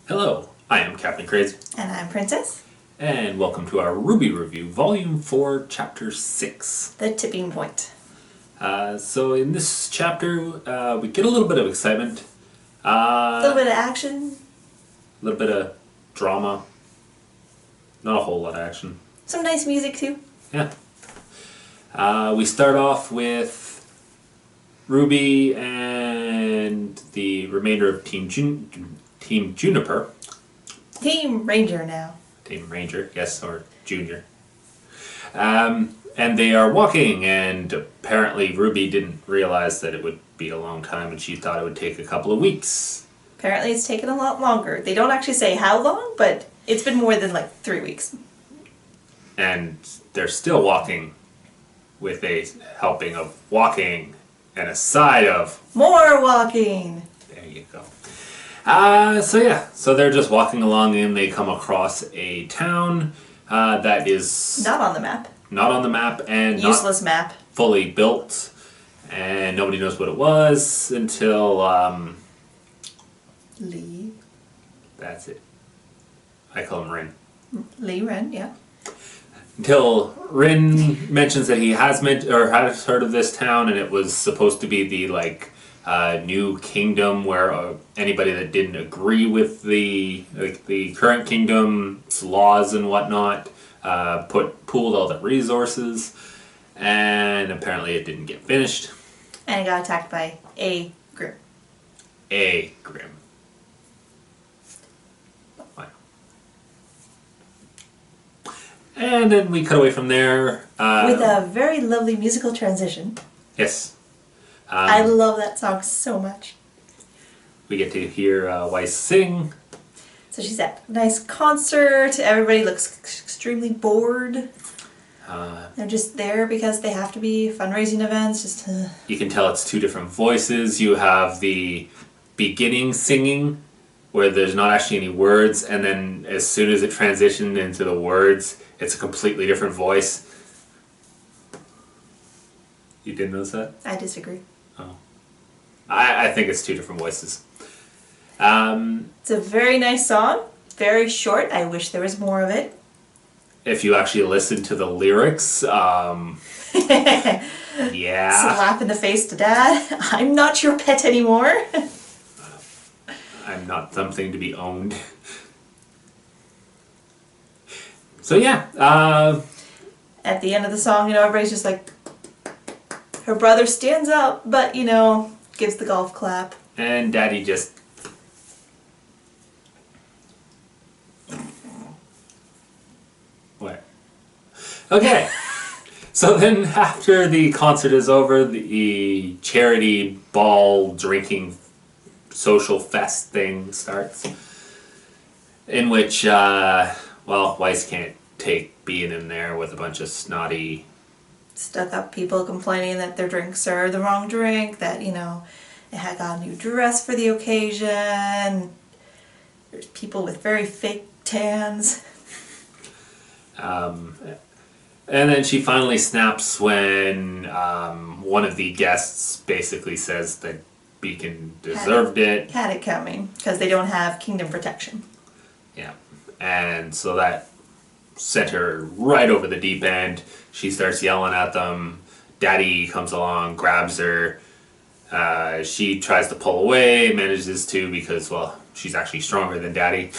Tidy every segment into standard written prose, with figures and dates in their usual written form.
Hello, I am Captain Crazy, And I'm Princess. and welcome to our RWBY review, Volume 4, Chapter 6. The tipping point. So in this chapter, we get a little bit of excitement. A little bit of action. A little bit of drama. Not a whole lot of action. Some nice music too. Yeah. We start off with Ruby and the remainder of Team Juniper. Team Ranger now. Team Ranger, yes, or Junior. And they are walking, and apparently Ruby didn't realize that it would be a long time, and she thought it would take a couple of weeks. Apparently it's taken a lot longer. They don't actually say how long, but it's been more than like 3 weeks. And they're still walking with a helping of walking and a side of More walking! there you go. So they're just walking along and they come across a town that is Not on the map. not on the map and Useless not map. fully built, and nobody knows what it was until Lee. that's it. I call him Rin. Lee Ren, yeah. Until Rin mentions that he has has heard of this town, and it was supposed to be the new kingdom where anybody that didn't agree with the current kingdom's laws and whatnot pooled all the resources, and apparently it didn't get finished. And got attacked by a Grim. A Grim. And then we cut away from there. With a very lovely musical transition. Yes. I love that song so much. We get to hear Weiss sing. So she's at a nice concert. Everybody looks extremely bored. They're just there because they have to be fundraising events. You can tell it's two different voices. You have the beginning singing, where there's not actually any words, and then as soon as it transitioned into the words, it's a completely different voice. You didn't notice that? I disagree. Oh. I think it's two different voices. It's a very nice song. Very short. I wish there was more of it. If you actually listen to the lyrics, yeah. Slap in the face to Dad. I'm not your pet anymore. I'm not something to be owned. So yeah. At the end of the song, everybody's just like, her brother stands up, but, gives the golf clap. And Daddy just... What? Okay. So then after the concert is over, the charity ball drinking social fest thing starts, in which, Weiss can't take being in there with a bunch of snotty... stuck-up people complaining that their drinks are the wrong drink, that, they had got a new dress for the occasion. There's people with very fake tans. And then she finally snaps when one of the guests basically says that Beacon deserved it. Had it coming, because they don't have kingdom protection. Yeah. And so that sent her right over the deep end. She starts yelling at them. Daddy comes along, grabs her. She tries to pull away, manages to because, she's actually stronger than Daddy.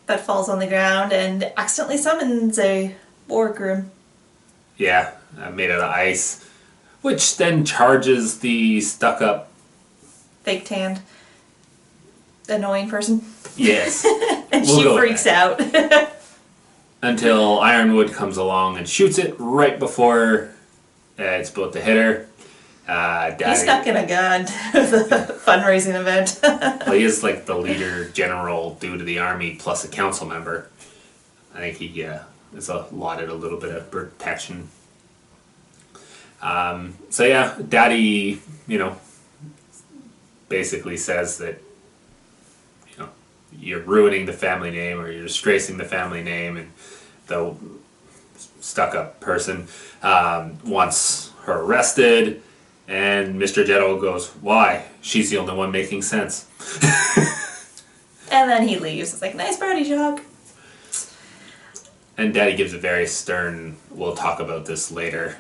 But falls on the ground and accidentally summons a boar Grim. Yeah, made out of ice. Which then charges the stuck-up... Fake tanned. Annoying person. Yes. And she freaks out. Until Ironwood comes along and shoots it right before it's about to hit her. Daddy, He snuck in a gun to the fundraising event. Well, he is like the leader general due to the army plus a council member. I think he is allotted a little bit of protection. So yeah, Daddy, basically says that you're ruining the family name or you're disgracing the family name, and the stuck-up person wants her arrested, and Mr. Jettle goes, "Why? She's the only one making sense." And then he leaves. It's like, nice party, Jacques. And Daddy gives a very stern, we'll talk about this later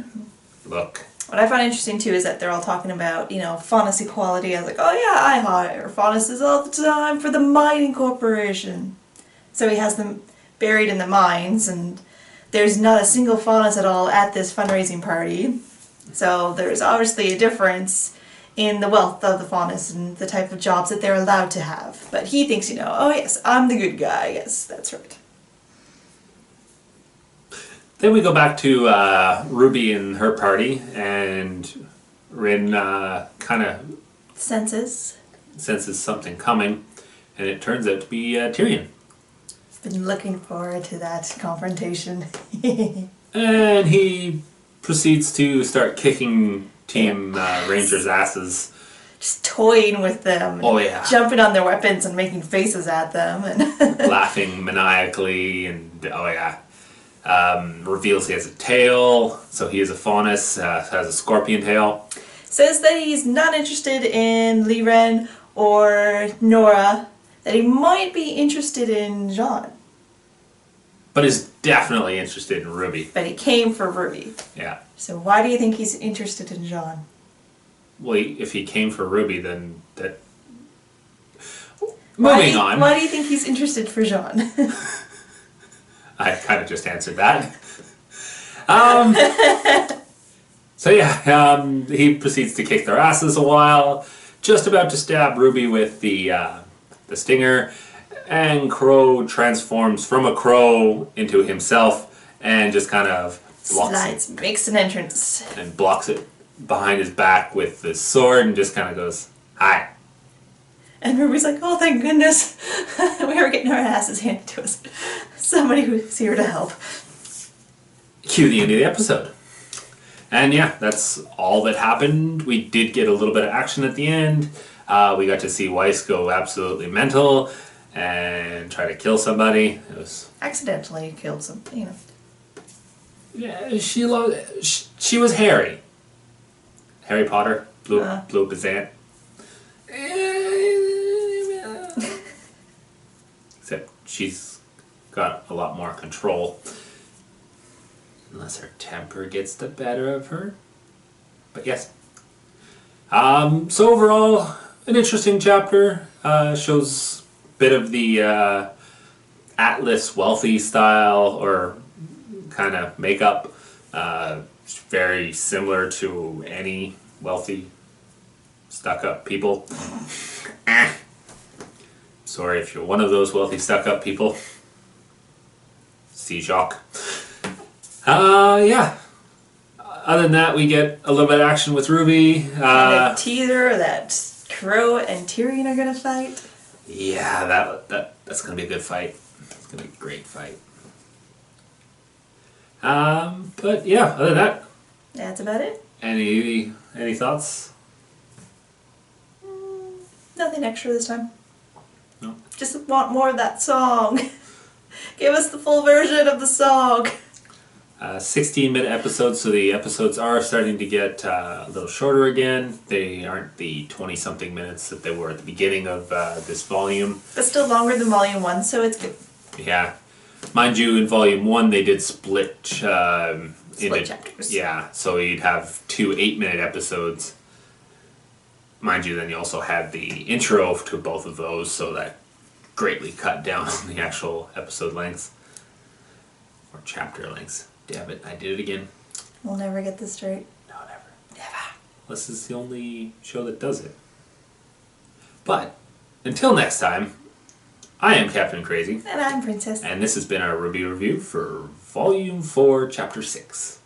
look. What I find interesting too is that they're all talking about, faunus equality. I was like, oh yeah, I hire faunuses all the time for the mining corporation. So he has them buried in the mines, and there's not a single faunus at all at this fundraising party. So there's obviously a difference in the wealth of the faunus and the type of jobs that they're allowed to have. But he thinks, oh yes, I'm the good guy. Yes, that's right. Then we go back to Ruby and her party, and Rin kind of senses something coming, and it turns out to be Tyrion. Been looking forward to that confrontation. And he proceeds to start kicking Team Rangers' asses. Just toying with them. Oh yeah. Jumping on their weapons and making faces at them. And laughing maniacally, and oh yeah. Reveals he has a tail, so he is a faunus, has a scorpion tail. Says that he's not interested in Liren or Nora, that he might be interested in Jean. But is definitely interested in Ruby. But he came for Ruby. Yeah. So why do you think he's interested in Jean? Well, if he came for Ruby, then that... Moving on. Why do you think he's interested for Jean? I kind of just answered that. So yeah, he proceeds to kick their asses a while, just about to stab Ruby with the stinger, and Crow transforms from a crow into himself and just kind of blocks it. Makes an entrance. And blocks it behind his back with the sword and just kind of goes, hi. And Ruby's like, oh, thank goodness. We were getting our asses handed to us. Somebody who's here to help. Cue the end of the episode. And yeah, that's all that happened. We did get a little bit of action at the end. We got to see Weiss go absolutely mental and try to kill somebody. It was accidentally killed some, Yeah, she was Harry. Harry Potter blew up his aunt. Except she's got a lot more control. Unless her temper gets the better of her. But yes. So overall, an interesting chapter. Shows a bit of the Atlas wealthy style or kind of makeup. Very similar to any wealthy stuck-up people. Sorry if you're one of those wealthy stuck-up people. See Jacques. Yeah. Other than that, we get a little bit of action with Ruby. And a teaser that Crow and Tyrion are gonna fight. Yeah, that's gonna be a good fight. It's gonna be a great fight. But yeah, other than that, that's about it. Any thoughts? Nothing extra this time. No. Just want more of that song. Give us the full version of the song. 16-minute episodes, so the episodes are starting to get a little shorter again. They aren't the 20-something minutes that they were at the beginning of this volume. But still longer than Volume 1, so it's good. Yeah. Mind you, in Volume 1 they did split chapters. Yeah, so you'd have 2 8-minute episodes. Mind you, then you also had the intro to both of those, so that greatly cut down on the actual episode lengths. Or chapter lengths. Damn it, I did it again. We'll never get this straight. No, never. Never. This is the only show that does it. But, until next time, I am Captain Crazy. And I'm Princess. And this has been our RWBY review for Volume 4, Chapter 6.